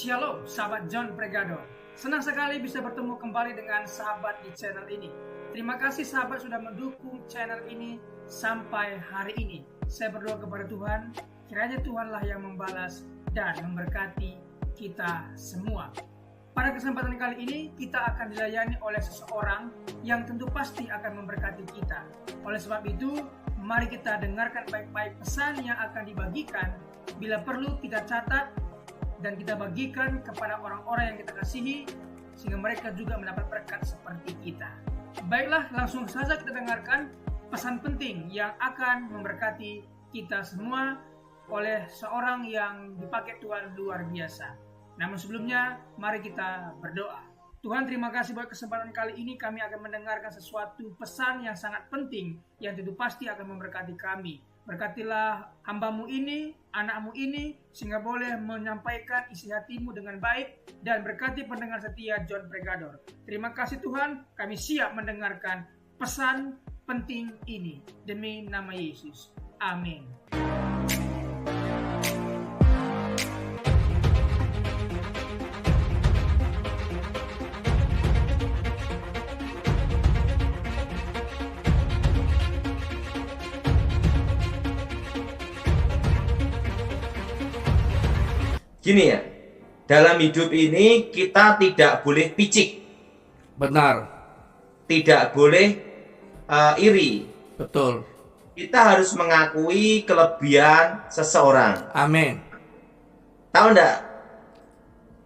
Shalom, sahabat John Pregado. Senang sekali bisa bertemu kembali dengan sahabat di channel ini. Terima kasih sahabat sudah mendukung channel ini sampai hari ini. Saya berdoa kepada Tuhan, kiranya Tuhanlah yang membalas dan memberkati kita semua. Pada kesempatan kali ini, kita akan dilayani oleh seseorang yang tentu pasti akan memberkati kita. Oleh sebab itu, mari kita dengarkan baik-baik pesan yang akan dibagikan. Bila perlu, kita catat dan kita bagikan kepada orang-orang yang kita kasihi, sehingga mereka juga mendapat berkat seperti kita. Baiklah, langsung saja kita dengarkan pesan penting yang akan memberkati kita semua oleh seorang yang dipakai Tuhan luar biasa. Namun sebelumnya, mari kita berdoa. Tuhan, terima kasih buat kesempatan kali ini kami akan mendengarkan sesuatu pesan yang sangat penting yang tentu pasti akan memberkati kami. Berkatilah hamba-Mu ini, anak-Mu ini, sehingga boleh menyampaikan isi hati-Mu dengan baik, dan berkati pendengar setia John Pregador. Terima kasih Tuhan, kami siap mendengarkan pesan penting ini. Demi nama Yesus. Amin. Gini ya, dalam hidup ini kita tidak boleh picik. Benar. Tidak boleh iri. Betul. Kita harus mengakui kelebihan seseorang. Amin. Tahu enggak?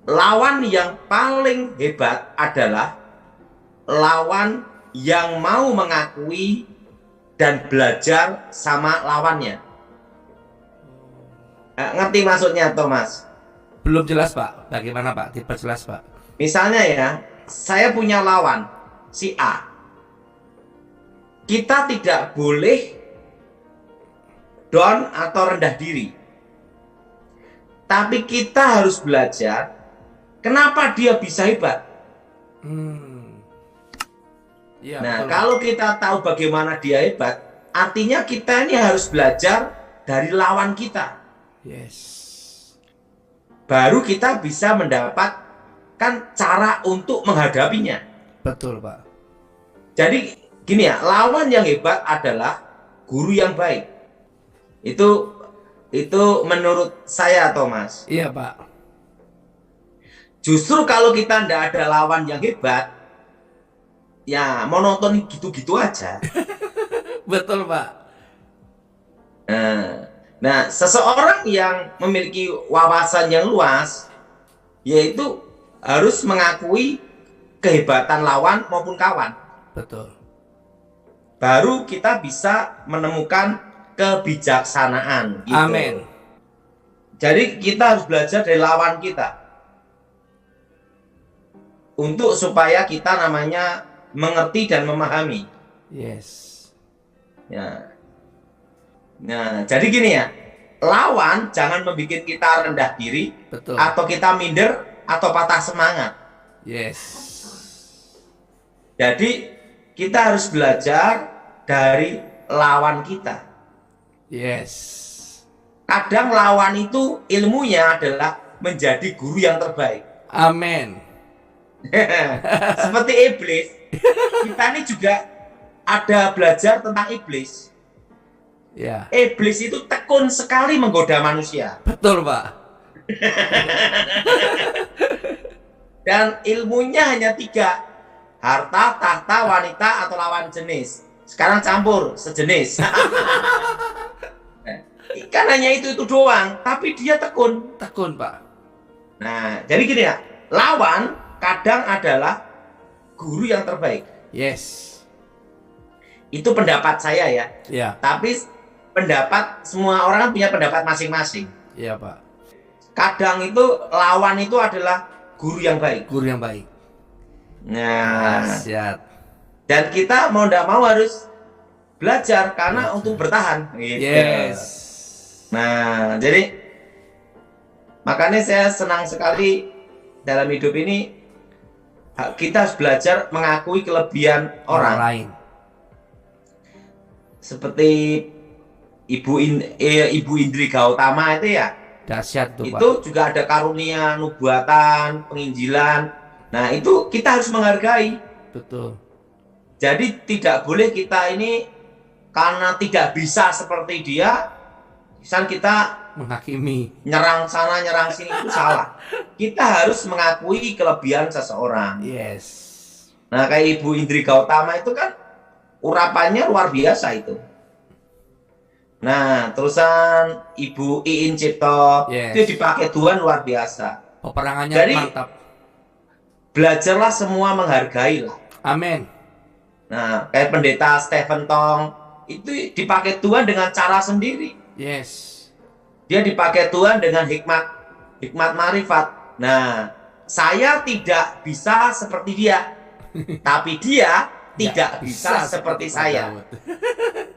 Lawan yang paling hebat adalah lawan yang mau mengakui dan belajar sama lawannya. Ngerti maksudnya, Thomas? Belum jelas, Pak. Bagaimana, Pak? Diperjelas, Pak. Misalnya ya, saya punya lawan, si A. Kita tidak boleh down atau rendah diri. Tapi kita harus belajar kenapa dia bisa hebat. Ya, Nah, betul, kalau kita tahu bagaimana dia hebat, artinya kita ini harus belajar dari lawan kita. Yes. Baru kita bisa mendapatkan cara untuk menghadapinya. Betul, Pak. Jadi gini ya, lawan yang hebat adalah guru yang baik. Itu menurut saya, Thomas. Iya, Pak. Justru kalau kita tidak ada lawan yang hebat, ya monoton gitu-gitu aja. Betul, Pak. Nah, seseorang yang memiliki wawasan yang luas, yaitu harus mengakui kehebatan lawan maupun kawan. Betul. Baru kita bisa menemukan kebijaksanaan. Gitu. Amin. Jadi kita harus belajar dari lawan kita. Untuk supaya kita namanya mengerti dan memahami. Yes. Ya. Nah, jadi gini ya, lawan jangan membuat kita rendah diri, Betul. atau kita minder, atau patah semangat. Yes. Jadi kita harus belajar dari lawan kita. Yes. Kadang lawan itu ilmunya adalah menjadi guru yang terbaik. Amin. Seperti iblis, kita ini juga ada belajar tentang iblis. Ya. Iblis itu tekun sekali menggoda manusia. Betul, Pak. Dan ilmunya hanya 3. Harta, tahta, wanita, atau lawan jenis. Sekarang campur, sejenis. Kan hanya itu doang. Tapi dia tekun. Tekun, Pak. Nah, jadi gini ya. Lawan kadang adalah guru yang terbaik. Yes. Itu pendapat saya ya. Ya. Tapi pendapat, semua orang kan punya pendapat masing-masing. Iya, Pak. Kadang itu lawan itu adalah guru yang baik. Guru yang baik. Nah, Siap. dan kita mau tidak mau harus belajar karena untuk bertahan. Gitu. Yes. Nah, jadi makanya saya senang sekali dalam hidup ini kita harus belajar mengakui kelebihan orang lain. Seperti Ibu Indri Gautama itu ya, Dahsyat tuh, Pak. Itu juga ada karunia nubuatan, penginjilan. Nah, itu kita harus menghargai. Betul. Jadi tidak boleh kita ini karena tidak bisa seperti dia, misal kita Menghakimi. nyerang sana, nyerang sini, itu salah. Kita harus mengakui kelebihan seseorang. Yes. Nah, kayak Ibu Indri Gautama itu kan urapannya luar biasa itu. Nah, terusan Ibu Iin Cipto, Yes. itu dipakai Tuhan luar biasa. Peperangannya Jadi, mantap. belajarlah semua menghargai lah. Amin. Nah, kayak pendeta Stephen Tong, itu dipakai Tuhan dengan cara sendiri. Yes. Dia dipakai Tuhan dengan hikmat marifat. Nah, saya tidak bisa seperti dia, tapi dia tidak bisa seperti saya. Daud.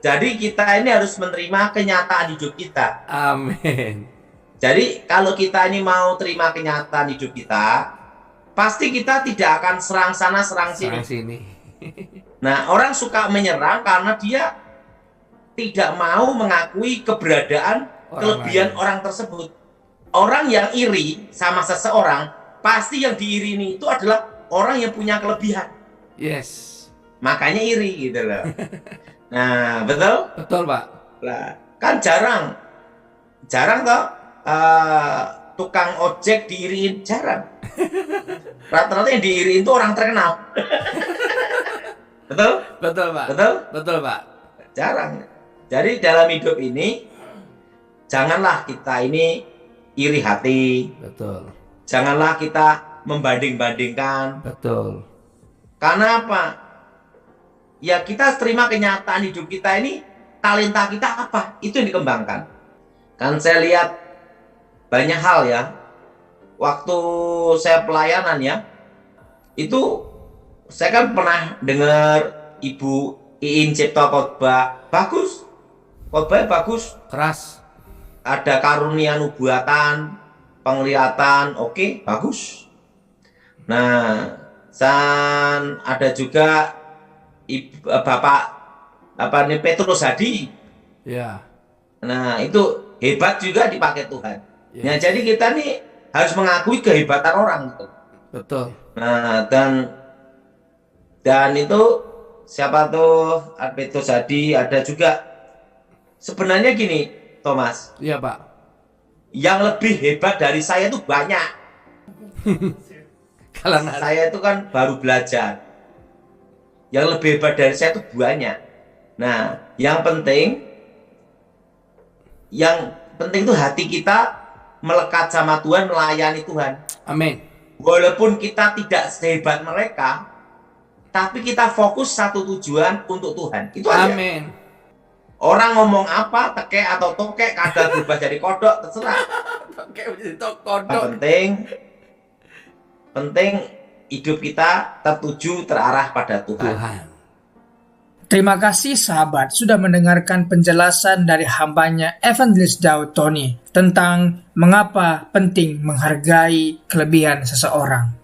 Jadi kita ini harus menerima kenyataan hidup kita. Amin. Jadi kalau kita ini mau terima kenyataan hidup kita, pasti kita tidak akan serang sana serang sini. Serang sini. Nah, orang suka menyerang karena dia tidak mau mengakui keberadaan kelebihan orang tersebut. Orang yang iri sama seseorang, pasti yang diiri ini itu adalah orang yang punya kelebihan. Yes. Makanya iri gitu loh. Nah, betul? Betul, Pak. Lah, kan jarang toh tukang ojek diiriin, jarang. Rata-rata yang diiriin itu orang terkenal. Betul? Betul, Pak. Betul? Betul, Pak. Jarang. Jadi dalam hidup ini janganlah kita ini iri hati. Betul. Janganlah kita membanding-bandingkan. Betul. Karena apa? Ya kita terima kenyataan hidup kita ini, talenta kita apa? Itu yang dikembangkan. Kan saya lihat banyak hal ya. Waktu saya pelayanan ya, itu saya kan pernah dengar Ibu Iin Cipto khotbah. Bagus. Khotbahnya bagus. Keras. Ada karunia nubuatan, penglihatan, oke, bagus. Nah, ada juga Bapak Petrus Hadi. Ya. Nah, itu hebat juga dipakai Tuhan. Yes. Nah, jadi kita nih harus mengakui kehebatan orang gitu. Betul. Nah, dan itu siapa tuh Petrus Hadi, ada juga sebenarnya gini, Thomas. Iya, Pak. Yang lebih hebat dari saya itu banyak. Saya itu kan baru belajar. Yang lebih hebat dari saya itu banyak. Nah, yang penting itu hati kita melekat sama Tuhan, melayani Tuhan. Amin. Walaupun kita tidak sehebat mereka, tapi kita fokus satu tujuan untuk Tuhan. Itu aja. Amin. Orang ngomong apa, tekek atau tokek, kadang berubah jadi kodok, terserah. Penting hidup kita tertuju, terarah pada Tuhan. Terima kasih sahabat sudah mendengarkan penjelasan dari hambanya Evangelis Daud Tony tentang mengapa penting menghargai kelebihan seseorang.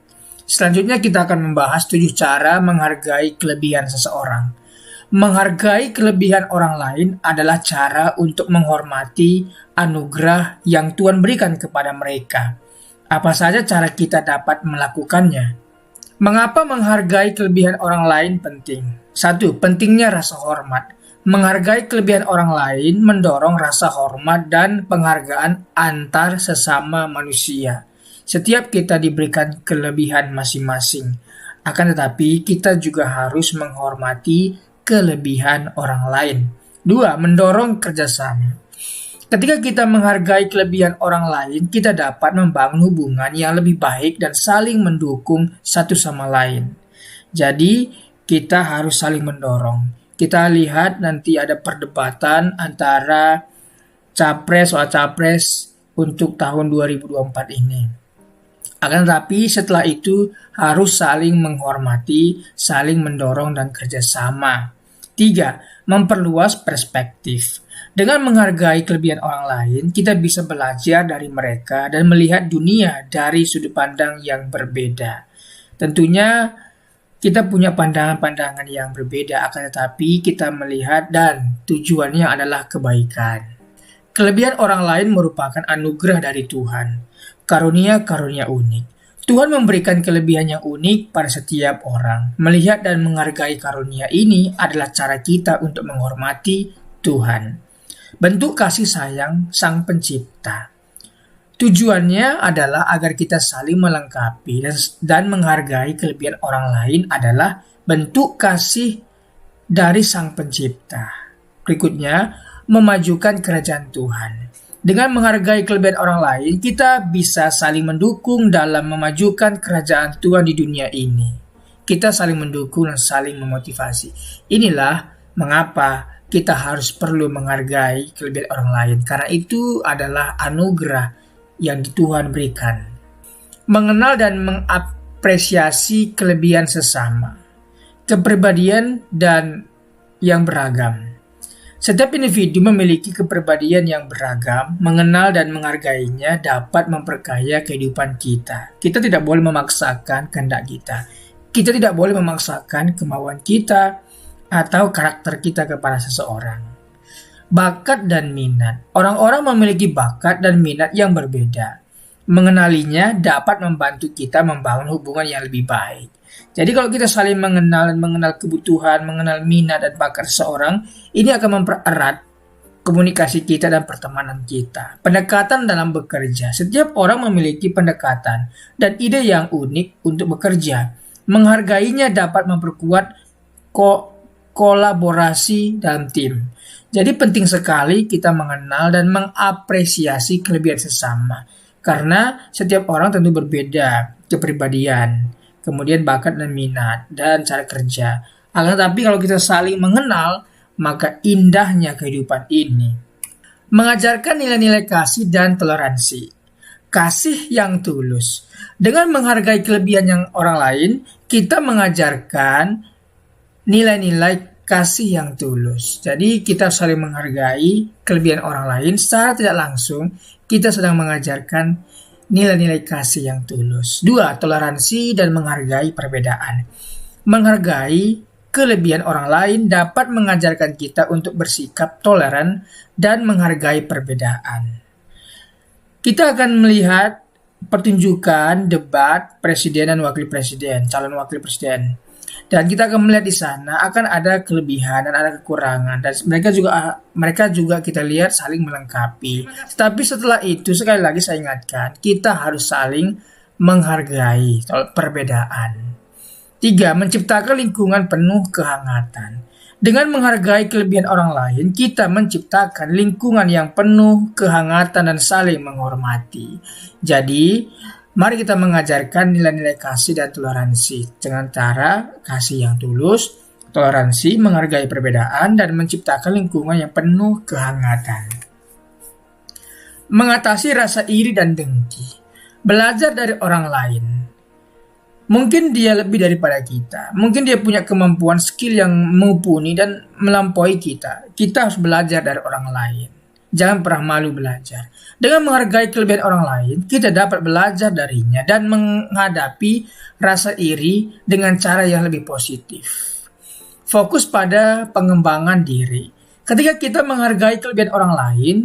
Selanjutnya kita akan membahas 7 cara menghargai kelebihan seseorang. Menghargai kelebihan orang lain adalah cara untuk menghormati anugerah yang Tuhan berikan kepada mereka. Apa saja cara kita dapat melakukannya? Mengapa menghargai kelebihan orang lain penting? 1. Pentingnya rasa hormat. Menghargai kelebihan orang lain mendorong rasa hormat dan penghargaan antar sesama manusia. Setiap kita diberikan kelebihan masing-masing. Akan tetapi kita juga harus menghormati kelebihan orang lain. 2. Mendorong kerjasama. Ketika kita menghargai kelebihan orang lain, kita dapat membangun hubungan yang lebih baik dan saling mendukung satu sama lain. Jadi, kita harus saling mendorong. Kita lihat nanti ada perdebatan antara capres untuk tahun 2024 ini. Akan tetapi setelah itu harus saling menghormati, saling mendorong dan kerjasama. 3. Memperluas perspektif. Dengan menghargai kelebihan orang lain, kita bisa belajar dari mereka dan melihat dunia dari sudut pandang yang berbeda. Tentunya kita punya pandangan-pandangan yang berbeda, akan tetapi kita melihat dan tujuannya adalah kebaikan. Kelebihan orang lain merupakan anugerah dari Tuhan, karunia-karunia unik. Tuhan memberikan kelebihan yang unik pada setiap orang. Melihat dan menghargai karunia ini adalah cara kita untuk menghormati Tuhan. Bentuk kasih sayang Sang Pencipta. Tujuannya adalah agar kita saling melengkapi dan menghargai kelebihan orang lain adalah bentuk kasih dari Sang Pencipta. Berikutnya, memajukan kerajaan Tuhan. Dengan menghargai kelebihan orang lain, kita bisa saling mendukung dalam memajukan kerajaan Tuhan di dunia ini. Kita saling mendukung dan saling memotivasi. Inilah mengapa kita harus perlu menghargai kelebihan orang lain, karena itu adalah anugerah yang Tuhan berikan. Mengenal dan mengapresiasi kelebihan sesama, kepribadian dan yang beragam. Setiap individu memiliki kepribadian yang beragam, mengenal dan menghargainya dapat memperkaya kehidupan kita. Kita tidak boleh memaksakan kehendak kita. Kita tidak boleh memaksakan kemauan kita atau karakter kita kepada seseorang. Bakat dan minat. Orang-orang memiliki bakat dan minat yang berbeda. Mengenalinya dapat membantu kita membangun hubungan yang lebih baik. Jadi kalau kita saling mengenal dan mengenal kebutuhan, mengenal minat dan bakat seseorang, ini akan mempererat komunikasi kita dan pertemanan kita. Pendekatan dalam bekerja. Setiap orang memiliki pendekatan dan ide yang unik untuk bekerja. Menghargainya dapat memperkuat kolaborasi dalam tim. Jadi penting sekali kita mengenal dan mengapresiasi kelebihan sesama. Karena setiap orang tentu berbeda kepribadian, kemudian bakat dan minat, dan cara kerja. Akan tetapi kalau kita saling mengenal, maka indahnya kehidupan ini. Mengajarkan nilai-nilai kasih dan toleransi. Kasih yang tulus. Dengan menghargai kelebihan yang orang lain, kita mengajarkan nilai-nilai kasih yang tulus. Jadi kita saling menghargai kelebihan orang lain secara tidak langsung. Kita sedang mengajarkan nilai-nilai kasih yang tulus. 2. Toleransi dan menghargai perbedaan. Menghargai kelebihan orang lain dapat mengajarkan kita untuk bersikap toleran dan menghargai perbedaan. Kita akan melihat pertunjukan debat presiden dan wakil presiden, calon wakil presiden. Dan kita akan melihat di sana akan ada kelebihan dan ada kekurangan, dan mereka juga kita lihat saling melengkapi. Tapi setelah itu sekali lagi saya ingatkan, kita harus saling menghargai perbedaan. 3. Menciptakan lingkungan penuh kehangatan. Dengan menghargai kelebihan orang lain, kita menciptakan lingkungan yang penuh kehangatan dan saling menghormati. Jadi mari kita mengajarkan nilai-nilai kasih dan toleransi dengan cara kasih yang tulus, toleransi, menghargai perbedaan, dan menciptakan lingkungan yang penuh kehangatan. Mengatasi rasa iri dan dengki. Belajar dari orang lain. Mungkin dia lebih daripada kita. Mungkin dia punya kemampuan skill yang mumpuni dan melampaui kita. Kita harus belajar dari orang lain. Jangan pernah malu belajar. Dengan menghargai kelebihan orang lain, kita dapat belajar darinya dan menghadapi rasa iri dengan cara yang lebih positif. Fokus pada pengembangan diri. Ketika kita menghargai kelebihan orang lain,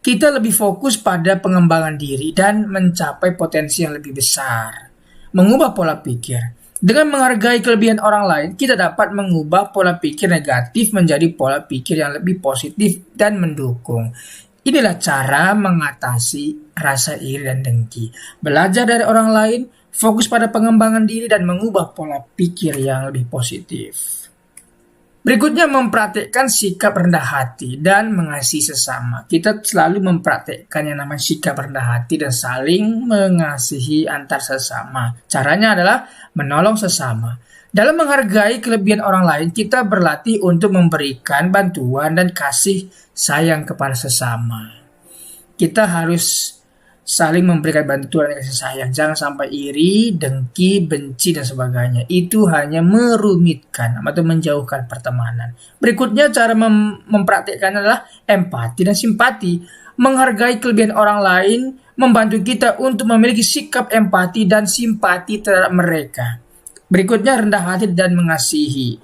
kita lebih fokus pada pengembangan diri dan mencapai potensi yang lebih besar. Mengubah pola pikir. Dengan menghargai kelebihan orang lain, kita dapat mengubah pola pikir negatif menjadi pola pikir yang lebih positif dan mendukung. Inilah cara mengatasi rasa iri dan dengki. Belajar dari orang lain, fokus pada pengembangan diri, dan mengubah pola pikir yang lebih positif. Berikutnya, mempraktikkan sikap rendah hati dan mengasihi sesama. Kita selalu mempraktikkan yang namanya sikap rendah hati dan saling mengasihi antar sesama. Caranya adalah menolong sesama. Dalam menghargai kelebihan orang lain, kita berlatih untuk memberikan bantuan dan kasih sayang kepada sesama. Kita harus saling memberikan bantuan dan kasih sayang. Jangan sampai iri, dengki, benci, dan sebagainya. Itu hanya merumitkan atau menjauhkan pertemanan. Berikutnya, cara mempraktikkan adalah empati dan simpati. Menghargai kelebihan orang lain membantu kita untuk memiliki sikap empati dan simpati terhadap mereka. Berikutnya, rendah hati dan mengasihi.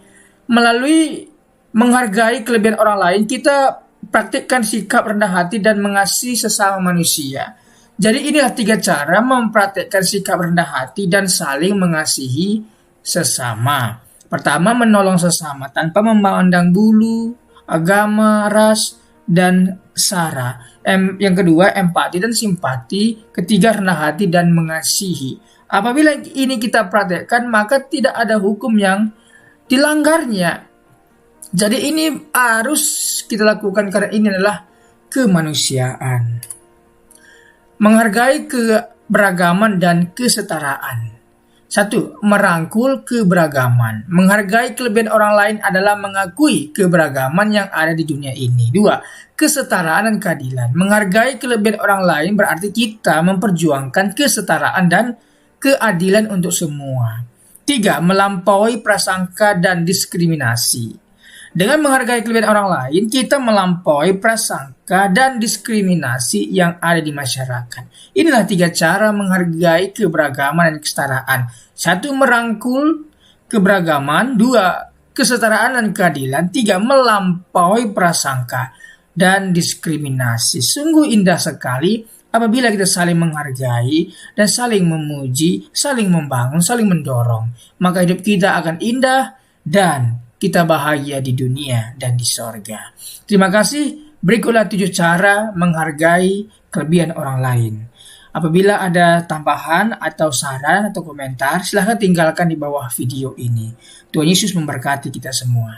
Melalui menghargai kelebihan orang lain, kita praktikkan sikap rendah hati dan mengasihi sesama manusia. Jadi inilah 3 cara mempraktikkan sikap rendah hati dan saling mengasihi sesama. Pertama, menolong sesama tanpa memandang bulu, agama, ras, dan sara. Yang kedua, empati dan simpati. Ketiga, rendah hati dan mengasihi. Apabila ini kita praktekkan, maka tidak ada hukum yang dilanggarnya. Jadi ini harus kita lakukan karena ini adalah kemanusiaan. Menghargai keberagaman dan kesetaraan. 1. Merangkul keberagaman. Menghargai kelebihan orang lain adalah mengakui keberagaman yang ada di dunia ini. 2. Kesetaraan dan keadilan. Menghargai kelebihan orang lain berarti kita memperjuangkan kesetaraan dan keadilan untuk semua. 3. Melampaui prasangka dan diskriminasi. Dengan menghargai kelebihan orang lain, kita melampaui prasangka dan diskriminasi yang ada di masyarakat. Inilah 3 cara menghargai keberagaman dan kesetaraan. 1. Merangkul keberagaman. 2. Kesetaraan dan keadilan. 3. Melampaui prasangka dan diskriminasi. Sungguh indah sekali apabila kita saling menghargai dan saling memuji, saling membangun, saling mendorong. Maka hidup kita akan indah dan kita bahagia di dunia dan di sorga. Terima kasih. Berikutlah 7 cara menghargai kelebihan orang lain. Apabila ada tambahan atau saran atau komentar, silahkan tinggalkan di bawah video ini. Tuhan Yesus memberkati kita semua.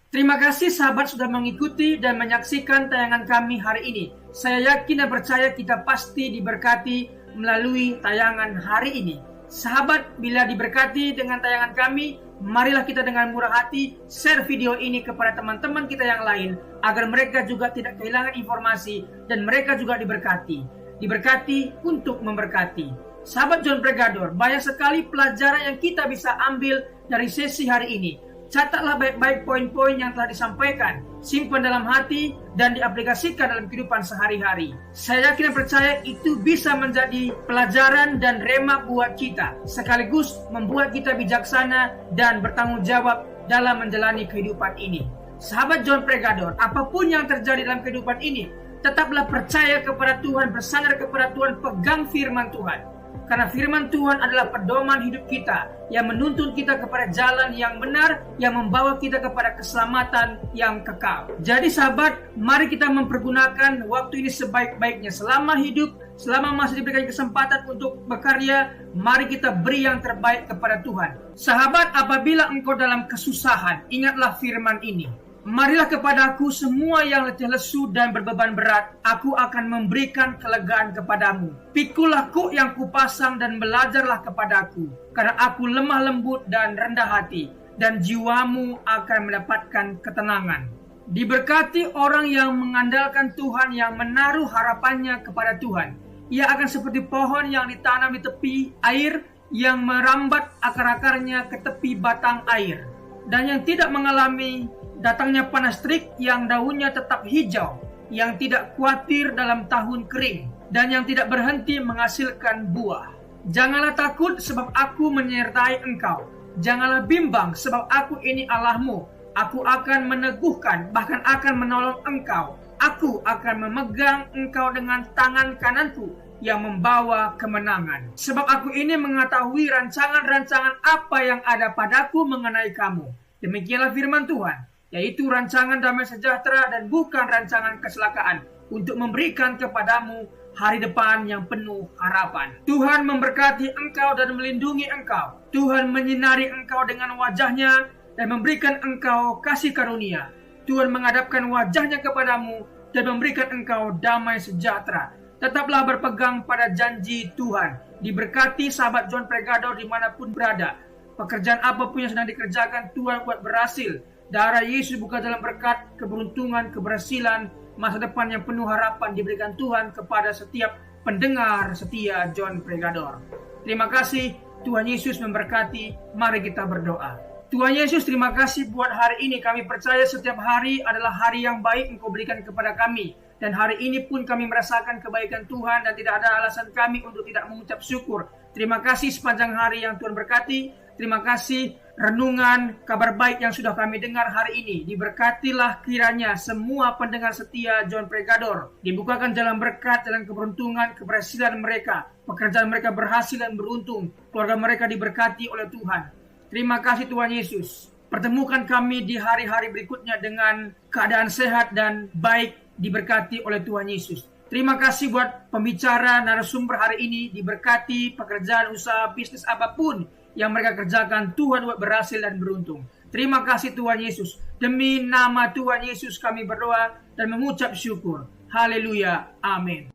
Terima kasih sahabat sudah mengikuti dan menyaksikan tayangan kami hari ini. Saya yakin dan percaya kita pasti diberkati melalui tayangan hari ini. Sahabat, bila diberkati dengan tayangan kami, marilah kita dengan murah hati share video ini kepada teman-teman kita yang lain, agar mereka juga tidak kehilangan informasi dan mereka juga diberkati. Diberkati untuk memberkati. Sahabat John Pregador, banyak sekali pelajaran yang kita bisa ambil dari sesi hari ini. Catatlah baik-baik poin-poin yang telah disampaikan, simpan dalam hati, dan diaplikasikan dalam kehidupan sehari-hari. Saya yakin dan percaya itu bisa menjadi pelajaran dan rema buat kita, sekaligus membuat kita bijaksana dan bertanggung jawab dalam menjalani kehidupan ini. Sahabat John Pregador, apapun yang terjadi dalam kehidupan ini, tetaplah percaya kepada Tuhan, bersandar kepada Tuhan, pegang firman Tuhan. Karena firman Tuhan adalah pedoman hidup kita yang menuntun kita kepada jalan yang benar, yang membawa kita kepada keselamatan yang kekal. Jadi sahabat, mari kita mempergunakan waktu ini sebaik-baiknya. Selama hidup, selama masih diberikan kesempatan untuk berkarya, mari kita beri yang terbaik kepada Tuhan. Sahabat, apabila engkau dalam kesusahan, ingatlah firman ini. Marilah kepadaku semua yang letih lesu dan berbeban berat, aku akan memberikan kelegaan kepadamu. Pikulah kuk yang kupasang dan belajarlah kepadaku, karena aku lemah lembut dan rendah hati, dan jiwamu akan mendapatkan ketenangan. Diberkati orang yang mengandalkan Tuhan, yang menaruh harapannya kepada Tuhan. Ia akan seperti pohon yang ditanam di tepi air, yang merambat akar-akarnya ke tepi batang air, dan yang tidak mengalami datangnya panas terik, yang daunnya tetap hijau, yang tidak khawatir dalam tahun kering, dan yang tidak berhenti menghasilkan buah. Janganlah takut, sebab aku menyertai engkau. Janganlah bimbang, sebab aku ini Allahmu. Aku akan meneguhkan, bahkan akan menolong engkau. Aku akan memegang engkau dengan tangan kananku yang membawa kemenangan. Sebab aku ini mengetahui rancangan-rancangan apa yang ada padaku mengenai kamu. Demikianlah firman Tuhan, yaitu rancangan damai sejahtera dan bukan rancangan kecelakaan, untuk memberikan kepadamu hari depan yang penuh harapan. Tuhan memberkati engkau dan melindungi engkau. Tuhan menyinari engkau dengan wajahnya dan memberikan engkau kasih karunia. Tuhan menghadapkan wajahnya kepadamu dan memberikan engkau damai sejahtera. Tetaplah berpegang pada janji Tuhan. Diberkati sahabat John Pregador dimanapun berada. Pekerjaan apapun yang sedang dikerjakan, Tuhan buat berhasil. Darah Yesus bukan dalam berkat, keberuntungan, keberhasilan, masa depan yang penuh harapan diberikan Tuhan kepada setiap pendengar setia John Pregador. Terima kasih, Tuhan Yesus memberkati. Mari kita berdoa. Tuhan Yesus, terima kasih buat hari ini. Kami percaya setiap hari adalah hari yang baik Engkau berikan kepada kami. Dan hari ini pun kami merasakan kebaikan Tuhan dan tidak ada alasan kami untuk tidak mengucap syukur. Terima kasih sepanjang hari yang Tuhan berkati. Terima kasih renungan kabar baik yang sudah kami dengar hari ini. Diberkatilah kiranya semua pendengar setia John Pregador. Dibukakan jalan berkat, jalan keberuntungan, keberhasilan mereka. Pekerjaan mereka berhasil dan beruntung. Keluarga mereka diberkati oleh Tuhan. Terima kasih Tuhan Yesus. Pertemukan kami di hari-hari berikutnya dengan keadaan sehat dan baik, diberkati oleh Tuhan Yesus. Terima kasih buat pembicara narasumber hari ini. Diberkati pekerjaan, usaha, bisnis apapun yang mereka kerjakan, Tuhan buat berhasil dan beruntung. Terima kasih Tuhan Yesus. Demi nama Tuhan Yesus kami berdoa dan mengucap syukur. Haleluya. Amin.